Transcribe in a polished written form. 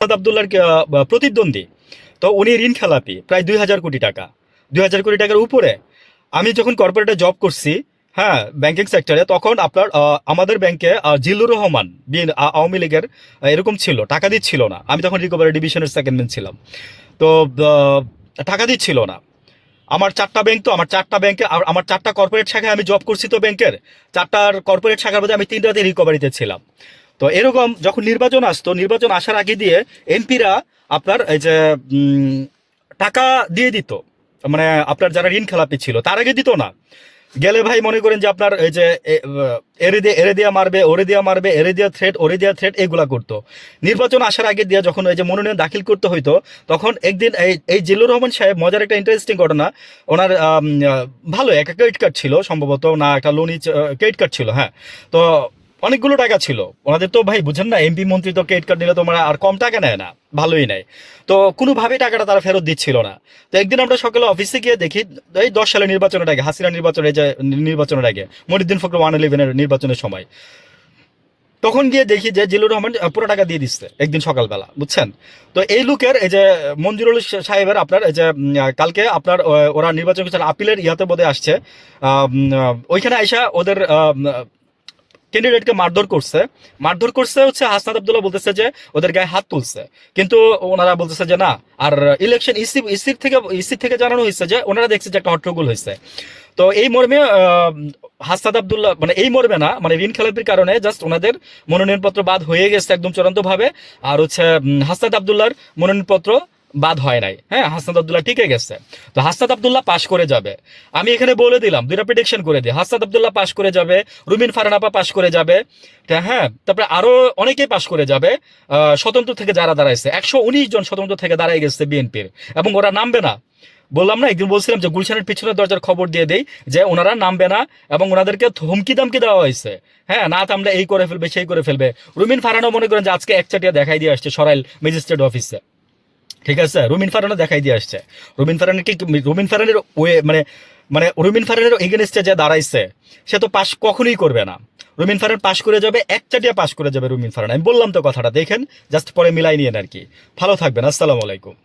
আবদুল্লাহর প্রতিদ্বন্দ্বী। তো উনি ঋণ খেলাপি প্রায় 2,000 কোটি টাকা, 2,000 কোটি টাকার উপরে। আমি যখন কর্পোরেটে জব করছি, হ্যাঁ, ব্যাংকিং সেক্টরে, তখন আপনার আমাদের ব্যাংকে জিল্লুর রহমান আওয়ামী লীগের এরকম ছিল, টাকা দিচ্ছিল না। আমি তখন রিকভারি ডিভিশনের সেকেন্ড ম্যান ছিলাম। তো টাকা দিচ্ছিল না। আমার 4টা ব্যাংক, তো আমার 4টা ব্যাংকে আমার 4টা কর্পোরেট শাখায় আমি জব করছি। তো ব্যাংকের 4টার কর্পোরেট শাখার মধ্যে আমি 3টাতে রিকভারিতে ছিলাম। তো এরকম যখন নির্বাচন আসতো, নির্বাচন আসার আগে দিয়ে এমপিরা আপনার এই যে টাকা দিয়ে দিত, মানে আপনার যারা ঋণ খেলাপি ছিল তার আগে দিত না। গেলে ভাই মনে করেন যে আপনার এই যে এরে দিয়া মারবে, ওরে দিয়া মারবে, এরে দিয়া থ্রেট, ওরে দিয়া থ্রেট, এগুলা করতো। নির্বাচন আসার আগে দিয়ে যখন এই যে মনোনয়ন দাখিল করতে হইতো, তখন একদিন এই জিল্লুর রহমান সাহেব, মজার একটা ইন্টারেস্টিং ঘটনা, ওনার ভালো একটা ক্রেডিট কার্ড ছিল সম্ভবত, না একটা লোনই ক্রেডিট কার্ড ছিল, হ্যাঁ। তো অনেকগুলো টাকা ছিল ওনাদের। তো ভাই বুঝেন না, এমপি মন্ত্রী তো ক্রেডিট কার্ড নিলে তোমার আর কম টাকা নেয় না, ভালোই নেয়। তো কোনোভাবেই টাকাটা তারা ফেরত দিচ্ছিল না। তো একদিন আমরা সকালে অফিসে গিয়ে দেখি, এই 10 সালের নির্বাচনের আগে, হাসিনা নির্বাচনের যে নির্বাচনের আগে, মনিউদ্দিন ফখরুল 111-এর নির্বাচনের সময়, তখন গিয়ে দেখি যে জিল্লুর রহমান পুরো টাকা দিয়ে দিচ্ছে একদিন সকালবেলা, বুঝছেন। তো এই লোকের এই যে মঞ্জুরুল সাহেবের আপনার এই যে কালকে আপনার ওরা নির্বাচন করছেন, আপিলের ইয়াতে বোধহয় আসছে, ওইখানে আইসা ওদের ক্যান্ডিডেটকে মারধর করছে। মারধর করছে হচ্ছে হাসনাত আব্দুল্লাহ বলতেছে যে ওদের গায়ে হাত তুলছে, কিন্তু ওনারা বলতেছে যে না। আর ইলেকশন ইসি থেকে জানানো হয়েছে যে ওনারা দেখছে যে একটা হট্টগোল হয়েছে। তো এই মর্মে হাসনাত আব্দুল্লাহ, মানে এই মর্মে না, মানে ঋণ খেলাপির কারণে জাস্ট ওনাদের মনোনয়নপত্র বাদ হয়ে গেছে একদম চূড়ান্ত ভাবে। আর হচ্ছে হাসনাত আব্দুল্লাহর মনোনয়নপত্র বাদ হয় নাই, হ্যাঁ, হাসনাত আব্দুল্লাহ টিকে গেছে। তো হাসনাত আব্দুল্লাহ পাশ করে যাবে, আমি এখানে বলে দিলাম, 2টা প্রেডিকশন করে দিই, হাসনাত আব্দুল্লাহ পাশ করে যাবে, রুমিন ফারহানা পাশ করে যাবে, হ্যাঁ, তারপরে আরো অনেকেই পাশ করে যাবে। স্বতন্ত্র থেকে যারা দাঁড়াইছে, 119 জন স্বতন্ত্র থেকে দাঁড়াই গেছে বিএনপির, এবং ওরা নামবে না। বললাম না, একদিন বলছিলাম যে গুলশানের পিছনের দরজার খবর দিয়ে দেই যে ওনারা নামবে না, এবং ওনাদেরকে হুমকি দামকি দেওয়া হয়েছে, হ্যাঁ, না থামলে এই করে ফেলবে, সেই করে ফেলবে। রুমিন ফারহানা মনে করেন যে আজকে একচাটিয়া দেখাই দিয়ে আসছে সরাইল ম্যাজিস্ট্রেট অফিসে, ঠিক আছে। রুমিন ফারহানা দেখাই দিয়ে আসছে। রুমিন ফারহানের ওয়ে মানে মানে রুমিন ফারহানের এগেনস্টে যে দাঁড়াইছে, সে তো পাশ কখনোই করবে না। রুমিন ফারহান পাশ করে যাবে, একচাটিয়া পাশ করে যাবে রুমিন ফারহান। আমি বললাম তো কথাটা, দেখেন, জাস্ট পরে মিলাই নিয়েন আর কি। ভালো থাকবেন, আসসালামু আলাইকুম।